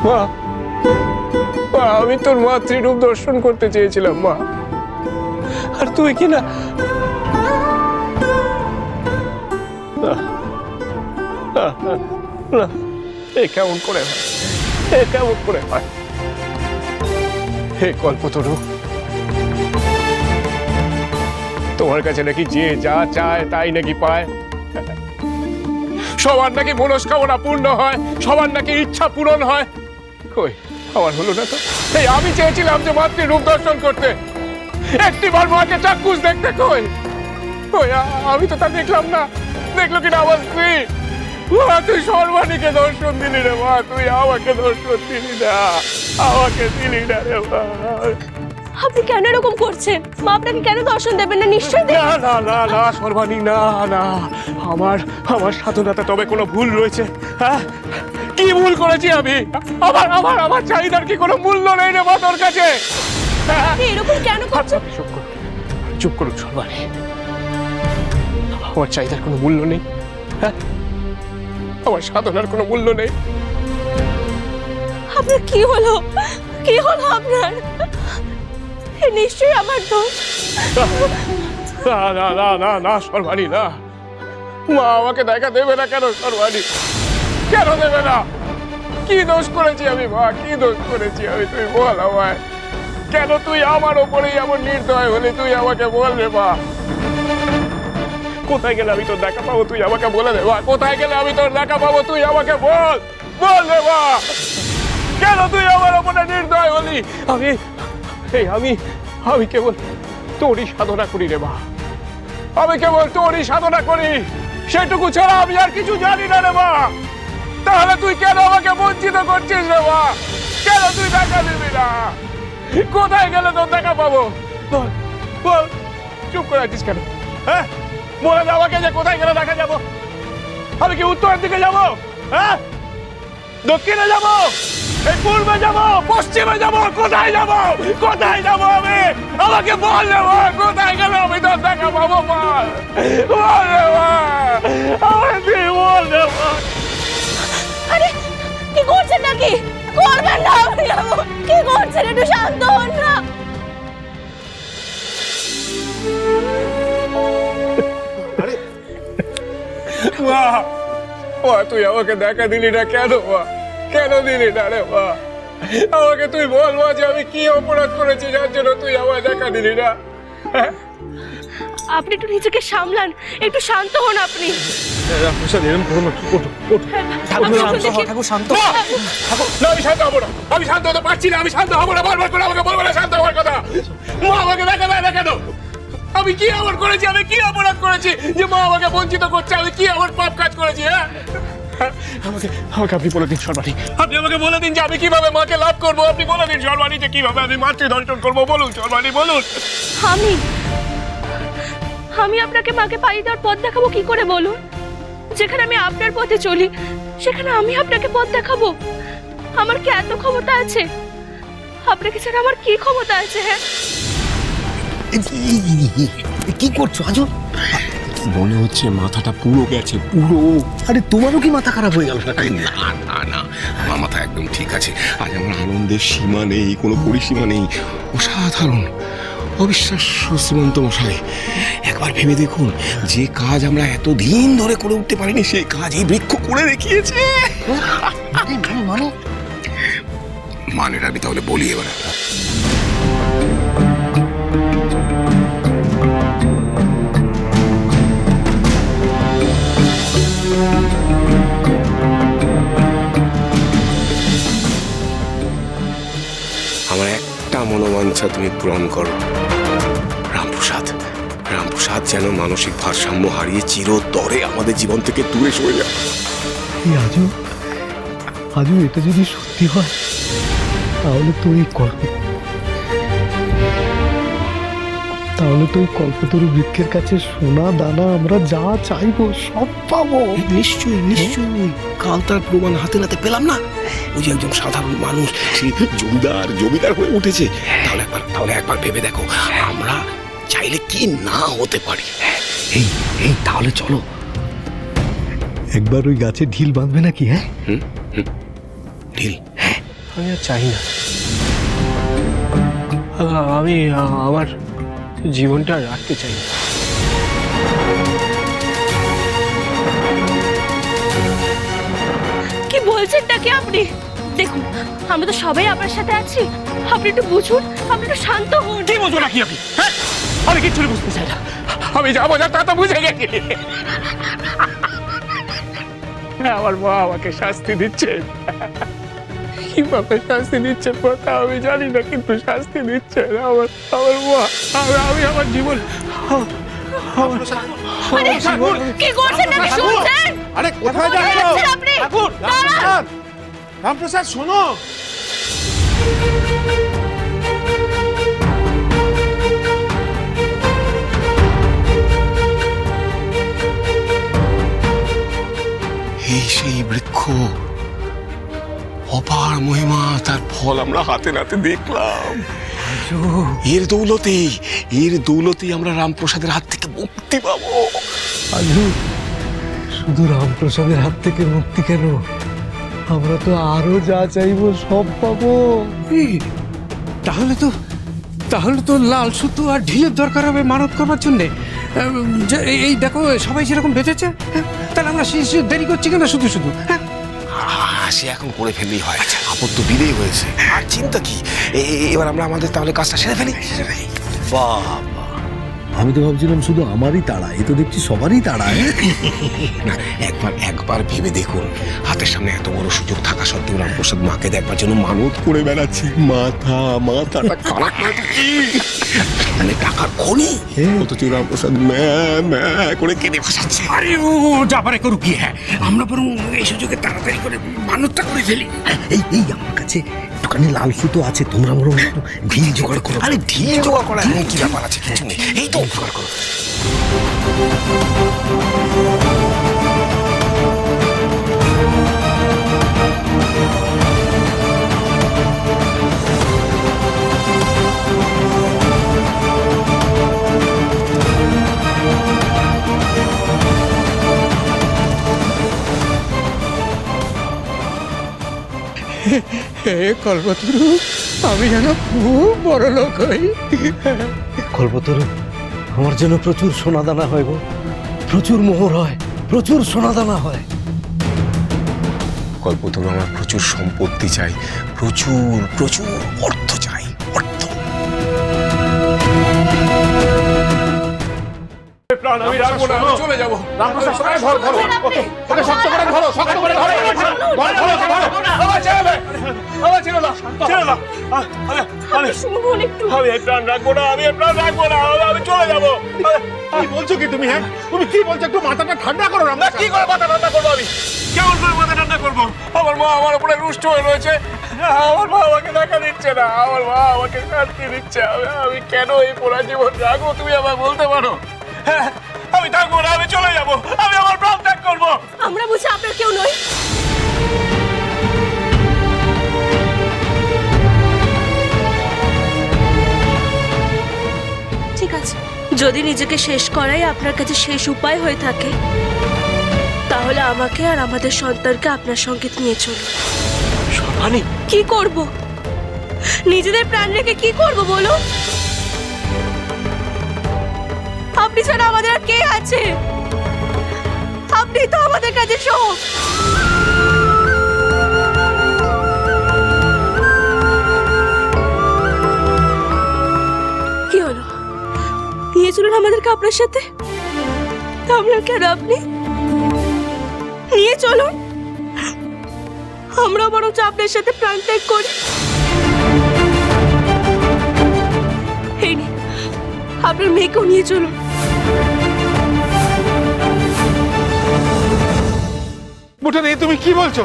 মা, মা, আমি তোর মাতৃরূপ দর্শন করতে চেয়েছিলাম মা, আর তুই কি না না, এ কেমন করে হয়, এ কেমন করে হয়? হে কল্পতরু, তোমার কাছে নাকি যে যা চায় তাই নাকি পায়? সবার নাকি মনস্কামনা পূর্ণ হয়, সবার নাকি ইচ্ছা পূরণ হয়? কই আমার হলো না তো? এই আমি চেয়েছিলাম যে মাতৃ রূপ দর্শন করতে, একটিবার মাকে চাক্ষুষ দেখতে, কই কই আমি তো তা দেখলাম না। দেখলো কিনা আমার স্ত্রী? মা, তুই সর্বাণীকে দর্শন দিলি রে মা, তুই আমাকে দর্শন দিলি না, আমাকে দিলি না রে মা। আপনি কেন এরকম করছেন? মা আপনাকে কেন দর্শন দেবেন না? নিশ্চয়ই না না না না সর্বাণী, না না, আমার আমার সাধনাতে তবে কোনো ভুল রয়েছে? হ্যাঁ, কি ভুল করেছি আমি? আমার আমার আমার চাহিদার কি কোনো মূল্য নেই রে মা তোর কাছে? আপনি এরকম কেন করছেন? চুপ করুন, চুপ করুন সর্বাণী, আমার চাহিদার কোনো মূল্য নেই? হ্যাঁ, আমার সাধনার কোনো মূল্য নেই? আপনার কি হলো? কি হলো আপনার? এ নিশ্চয়ই আমার দোষ। না না না না না সর্বাণী, না, মা আমাকে দেখা দেবে না কেন সর্বাণী? কেন দেবে না? কি দোষ করেছি আমি মা, কি দোষ করেছি আমি? তুই বল আমায়, কেন তুই আমার ওপরেই এমন নির্দয় হলি? তুই আমাকে বল রে মা, কোথায় গেলে আমি তোর দেখা পাবো? তুই আমাকে বলে দে মা, কোথায় গেলে আমি তোর দেখা পাবো? তুই আমাকে বল, বল রে মা, কেন তুই আমার ওপরে নির্দয় হলি? আমি এই আমি আমি কেবল তোরই সাধনা করি রে মা, আমি কেবল তোরই সাধনা করি, সেটুকু ছাড়া আমি আর কিছু জানি না রে মা। তাহলে তুই কেন আমাকে বঞ্চিত করছিস রে মা? কেন তুই দেখা দিবি না? কোথায় গেলে তোর দেখা পাবো? বল বল, চুপ করে আছিস কেন? হ্যাঁ, বলে দে আমাকে যে কোথায় গেলে দেখা যাবো। আমি কি উত্তরের দিকে যাবো? হ্যাঁ, দক্ষিণে যাবো, এই পূর্বে যাবো, পশ্চিমে যাবো, কোথায় যাবো? কোথায় যাবো আমি? আমাকে বল রে মা, কোথায় গেলে আমি তোর দেখা পাবো? বল বল রে মা, আমাকে তুই বল রে মা। আরে কি করছেন নাকি? করবেন না, আপনি কি করছেন? একটু শান্ত হন না। মা, মা, তুই আমাকে দেখা দিলি না কেন মা? কেন দিলি না রে মা? আমাকে তুই বল মা, যে আমি কি অপরাধ করেছি যার জন্য তুই আমায় দেখা দিলি না? হ্যাঁ? আপনি একটু নিজেকে সামলান, একটু শান্ত হন আপনি। এরকম করো না, ওঠো, ওঠো। আমি এখন দেখি- ঠাকুর শান্ত মা! না, আমি শান্ত হবো না, আমি শান্ত হতে পারছি না, আমি শান্ত হবো না, বারবার করে আমাকে বলবো না শান্ত হওয়ার কথা। মা আমাকে দেখা দেয় না কেন? আমি কি এমন করেছি, আমি কি অপরাধ করেছি যে মা আমাকে বঞ্চিত করছে? আমি কি এমন পাপ কাজ করেছি? হ্যাঁ, আমাকে আমাকে আপনি বলে দিন সর্বাণী, আপনি আমাকে বলে দিন যে আমি কিভাবে মাকে লাভ করবো। আপনি বলে দিন সর্বাণী যে কিভাবে আমি মাতৃ দর্শন করবো। বলুন সর্বাণী, বলুন। আমি আমি আপনাকে মাকে পাইয়ে দেওয়ার পথ দেখাবো কি করে বলুন? যেখানে আমি আপনার পথে চলি সেখানে আমি আপনাকে পথ দেখাবো? আমার কি এত ক্ষমতা আছে? আপনাকে ছাড়া আমার কি ক্ষমতা আছে? হ্যাঁ, কি করছো আজও? মনে হচ্ছে মাথাটা পুরো গেছে, পুরো। আরে তোমারও কি মাথা খারাপ হয়ে গেল নাকি? না না না, আমার মাথা একদম ঠিক আছে। আজ আমার আনন্দের সীমা নেই, কোনো পরিসীমা নেই। অসাধারণ, অবিশ্বাস্য শ্রীমন্ত মশাই। একবার ভেবে দেখুন, যে কাজ আমরা এতদিন ধরে করে উঠতে পারিনি সেই কাজ এই বৃক্ষ করে দেখিয়েছে। মানে মানেটা আমি তাহলে বলি এবার। আমার একটা মনোবাঞ্ছা তুমি পূরণ করো রামপ্রসাদ। রামপ্রসাদ যেন মানসিক ভারসাম্য হারিয়ে চিরতরে আমাদের জীবন থেকে দূরে সরে যায়। আজও আজও এটা যদি সত্যি হয় তাহলে তো এই কল্পতরু বৃক্ষের কাছে সোনা দানা আমরা যা চাইবো সব পাবো। নিশ্চয়ই নিশ্চয়ই, কাল তার প্রমাণ হাতে নাতে পেলাম না। ওই যে একজন সাধারণ মানুষ সে জমিদার হয়ে উঠেছে। তাহলে একবার ভেবে দেখো, আমরা চাইলে কি না হতে পারি। এই এই তাহলে চলো একবার ওই গাছে ঢিল বাঁধবে নাকি? হ্যাঁ, ঢিল? আমি আর চাই না। আমি আমার জীবনটা রাখতে চাই না। কি বলছেনটা কি আপনি? দেখুন, আমরা তো সবাই আপনার সাথে আছি। আপনি একটু বুঝুন, আপনি একটু শান্ত হন। কি বুঝবো নাকি আমি? হ্যাঁ, আমি কিচ্ছু বুঝতে চাই না। আমি যাবো যা তা তো বুঝে গেছি। আমার মা আমাকে শাস্তি দিচ্ছে, কিভাবে শাস্তি দিচ্ছে তা আমি জানি না, কিন্তু শাস্তি দিচ্ছে আমার মা। আমি আমার জীবন আরে, কি করছেন নাকি শুনছেন? আরে কোথায় কোথায় যাচ্ছ? যাচ্ছেন আপনি? ঠাকুর, রামপ্রসাদ, রামপ্রসাদ শোনো। এই সেই বৃক্ষ, অপার মহিমা, তার ফল আমরা হাতে নাতে দেখলাম। এর দৌলতেই আমরা রামপ্রসাদের হাত থেকে মুক্তি পাবো। আজু, শুধু রামপ্রসাদের হাত থেকে মুক্তি কেন, আমরা তো আরো যা চাইবো সব পাবো। তাহলে তো লাল সুতো আর ঢিলের দরকার হবে মানত করবার জন্যে। এই দেখো সবাই যেরকম বেঁচেছে, তাহলে আমরা দেরি করছি কেন শুধু শুধু? সে এখন করে ফেললেই হয়, আপদ তো বিদেই হয়েছে, আর চিন্তা কি। এবার আমরা আমাদের তাহলে কাজটা সেরে ফেলি। বাবা, আমি তো ভাবছিলাম শুধু আমারই তাড়া, এ তো দেখছি সবারই তাড়া। না, একবার ভেবে দেখুন, হাতের সামনে এত বড় সুযোগ থাকা সত্ত্বেও রামপ্রসাদ মাকে দেখবার জন্য মানত করে বেড়াচ্ছে। মাথাটা খারাপ নয় তো কি? মানে টাকার খনি, অথচ রামপ্রসাদ করে কেঁদে ভাসাচ্ছে। আরে ও যা পারে করুক কি, হ্যাঁ আমরা বরং এই সুযোগে তাড়াতাড়ি করে মানতটা করে ফেলি। এই আমার কাছে একটুখানি লাল সুতো আছে, তোমরা বরং একটু ঢিল জোগাড় করো। আরে ঢিল জোগাড় করা এমন কি ব্যাপার আছে? কিছু নেই, এই তো জোগাড় করো। কল্পতরু, আমি যেন খুব বড় লোক হই। কল্পতরু, আমার জন্য প্রচুর সোনাদানা হয় গো, প্রচুর মোহর হয়, প্রচুর সোনাদানা হয়। কল্পতরু, আমার প্রচুর সম্পত্তি চাই, প্রচুর প্রচুর অর্থ চাই, অর্থ। প্রাণ আমি রাখবো না, আমি চলে যাবো। রামপ্রসাদ, ধরো, ধরো, ওকে শক্ত করে ধরো, শক্ত করে ধরো। আমার ছেড়ে দে, আমার ছেড়ে দাও, ছেড়ে দাও। শুনুন একটু। আমি এই প্রাণ রাখবো না, আমি এই প্রাণ রাখবো না, আমি চলে যাবো। কি বলছো কি তুমি? হ্যাঁ, তুমি কি বলছো? একটু মাথাটা ঠান্ডা করো। না, রামপ্রসাদ, কি করে মাথা ঠান্ডা করবো আমি? কেমন করে মাথা ঠান্ডা করবো? আমার মা আমার উপরে রুষ্ট হয়ে রয়েছে, আমার মা আমাকে দেখা দিচ্ছে না, আমার মা আমাকে শান্তি দিচ্ছে। আমি কেন এই পোড়া জীবন রাখবো, তুমি আমায় বলতে পারো? হ্যাঁ, আমি থাকবো না, আমি চলে যাবো, আমি আমার প্রাণ ত্যাগ করবো। আমরা বুঝি আপনার কেউ নই। ঠিক আছে, যদি নিজেকে শেষ করাই আপনার কাছে শেষ উপায় হয়ে থাকে, তাহলে আমাকে আর আমাদের সন্তানকে আপনার সঙ্গে নিয়ে চলুন। সর্বাণী, কি করব? নিজেদের প্রাণ রেখে কি করব বলুন? আপনি ছাড়া আমাদের আর কে আছে? আপনি তো আমাদের কাছে সব। কি হলো? নিয়ে চলুন আমাদেরকে আপনার সাথে। আমরা কেন? আপনি নিয়ে চলুন, আমরা বরঞ্চ আপনার সাথে প্রাণ ত্যাগ করি। এই নিন, আপনার মেয়েকেও নিয়ে চলুন। বুটানি, তুমি কি বলছো?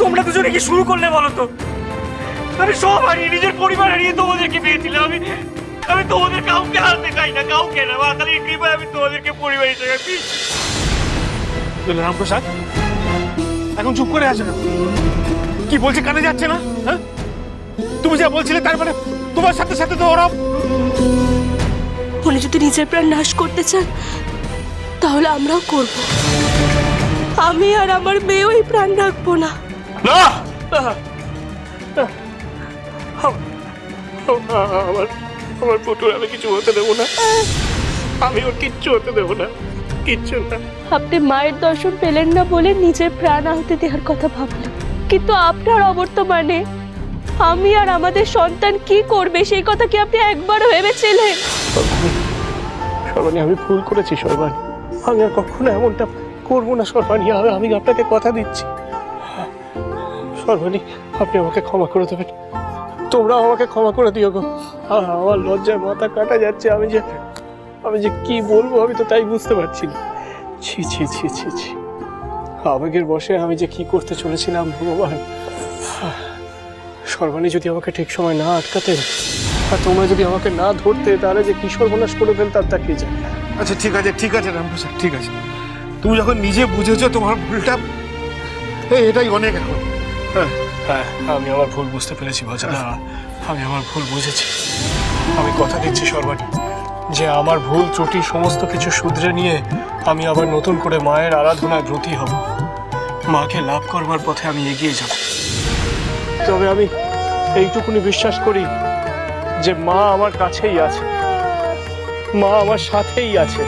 তোমরা দুজনে কি শুরু করলে বলো তো? আমি সব হারিয়ে, নিজের পরিবার হারিয়ে তোমাদেরকে পেয়েছিলাম। আমি তোমাদের কাউকে হারাতে চাই না, কাউকে না। মা কালীর কৃপায় আমি তোমাদেরকে পরিবার হিসেবে পেয়েছি। রামপ্রসাদ, এখন চুপ করে আছে না? কি বলছে কানে যাচ্ছে না? হ্যাঁ, তুমি যা বলছিলে তার মানে তোমার সাথে সাথে তো ওরা। উনি যদি নিজের প্রাণ নাশ করতে চান, তাহলে আমরাও করব। আমি আর আমার মেয়েও এই প্রাণ রাখবো না। না, আমার আমার পুতুর আমি কিছু হতে দেবো না, আমি ওর কিচ্ছু হতে দেবো না, কিচ্ছু না। আপনি মায়ের দর্শন পেলেন না বলে নিজের প্রাণ আহুতি দেওয়ার কথা ভাবলেন, কিন্তু আপনার অবর্তমানে আমি আর আমাদের সন্তান কি করবে সেই কথা কি আপনি একবারও ভেবেছিলেন? সর্বাণী, আমি ভুল করেছি সর্বাণী, আমি আর কখনো এমনটা করবো না সর্বাণী, আমি আপনাকে কথা দিচ্ছি। সর্বাণী, আপনি আমাকে ক্ষমা করে দেবেন, তোমরাও আমাকে ক্ষমা করে দিও গো। আমার লজ্জায় মাথা কাটা যাচ্ছে, আমি যে কি বলবো আমি তো তাই বুঝতে পারছি না। ছি ছি ছি ছি ছি, আবেগের বশে আমি যে কি করতে চলেছিলাম ভগবান। সর্বাণী যদি আমাকে ঠিক সময় না আটকাতেন আর তোমরা যদি আমাকে না ধরতে, তাহলে যে কি সর্বনাশ করে ফেলতাম তা কে জানে। আচ্ছা ঠিক আছে রামপ্রসাদ, ঠিক আছে। তুমি যখন নিজে বুঝেছো তোমার ভুলটা, এটাই অনেক এখন। হ্যাঁ, আমি আমার ভুল বুঝতে পেরেছি বাজাদা, আমি আমার ভুল বুঝেছি। আমি কথা দিচ্ছি সর্বাণী যে আমার ভুল ত্রুটি সমস্ত কিছু শুধরে নিয়ে আমি আবার নতুন করে মায়ের আরাধনায় ব্রতী হব, মাকে লাভ করবার পথে আমি এগিয়ে যাব। তবে আমি এইটুকুনি বিশ্বাস করি যে মা আমার কাছেই আছে, মা আমার সাথেই আছে।